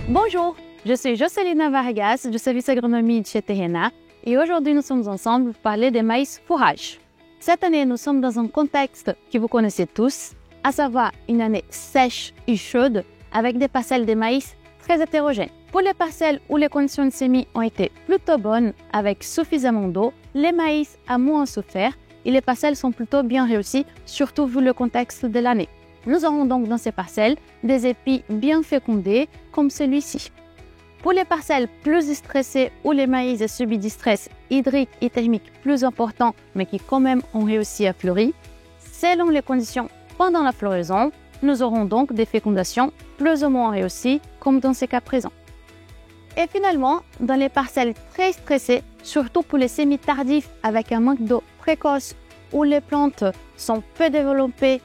Bonjour, je suis Jocelina Vargas du service agronomie de chez Terrena et aujourd'hui nous sommes ensemble pour parler des maïs fourrage. Cette année, nous sommes dans un contexte que vous connaissez tous, à savoir une année sèche et chaude avec des parcelles de maïs très hétérogènes. Pour les parcelles où les conditions de semis ont été plutôt bonnes avec suffisamment d'eau, les maïs ont moins souffert et les parcelles sont plutôt bien réussies, surtout vu le contexte de l'année. Nous aurons donc dans ces parcelles des épis bien fécondés comme celui-ci. Pour les parcelles plus stressées où les maïs ont subi du stress hydrique et thermique plus important mais qui quand même ont réussi à fleurir, selon les conditions pendant la floraison, nous aurons donc des fécondations plus ou moins réussies comme dans ces cas présents. Et finalement, dans les parcelles très stressées, surtout pour les semis tardifs avec un manque d'eau précoce où les plantes sont peu développées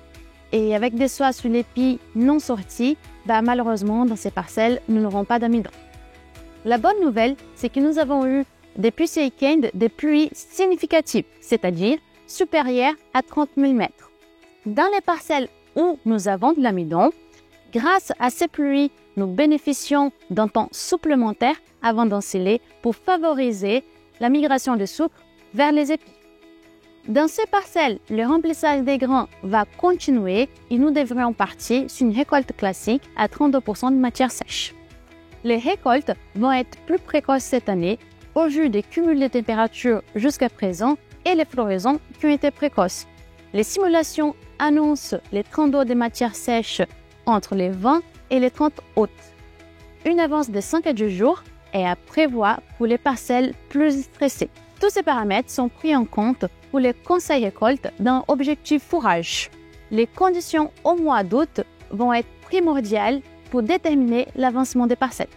et avec des soies sur l'épi non sorties, malheureusement, dans ces parcelles, nous n'aurons pas d'amidon. La bonne nouvelle, c'est que nous avons eu depuis ce week-end des pluies significatives, c'est-à-dire supérieures à 30 mm. Dans les parcelles où nous avons de l'amidon, grâce à ces pluies, nous bénéficions d'un temps supplémentaire avant d'ensiler pour favoriser la migration de sucre vers les épis. Dans ces parcelles, le remplissage des grains va continuer et nous devrions partir sur une récolte classique à 32% de matière sèche. Les récoltes vont être plus précoces cette année au vu des cumuls de températures jusqu'à présent et les floraisons qui ont été précoces. Les simulations annoncent les 32 de matière sèche entre les 20 et les 30 août. Une avance de 5 à 10 jours est à prévoir pour les parcelles plus stressées. Tous ces paramètres sont pris en compte pour les conseils récoltes dans l'objectif fourrage. Les conditions au mois d'août vont être primordiales pour déterminer l'avancement des parcelles.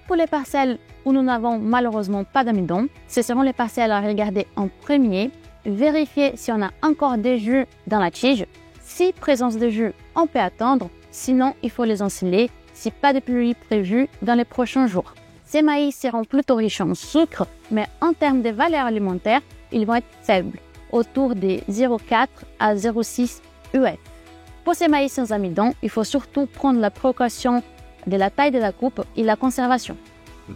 Pour les parcelles où nous n'avons malheureusement pas d'amidon, ce seront les parcelles à regarder en premier, vérifier si on a encore des jus dans la tige. Si présence de jus, on peut attendre, sinon il faut les ensiler si pas de pluie prévue dans les prochains jours. Ces maïs seront plutôt riches en sucre, mais en termes de valeur alimentaire, ils vont être faibles, autour des 0,4 à 0,6 UF. Pour ces maïs sans amidon, il faut surtout prendre la précaution de la taille de la coupe et la conservation.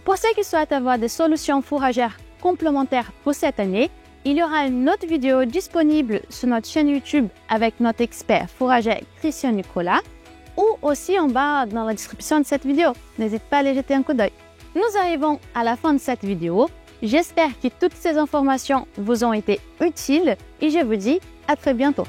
Pour ceux qui souhaitent avoir des solutions fourragères complémentaires pour cette année, il y aura une autre vidéo disponible sur notre chaîne YouTube avec notre expert fourrager Christian Nicolas ou aussi en bas dans la description de cette vidéo. N'hésite pas à aller jeter un coup d'œil. Nous arrivons à la fin de cette vidéo. J'espère que toutes ces informations vous ont été utiles et je vous dis à très bientôt.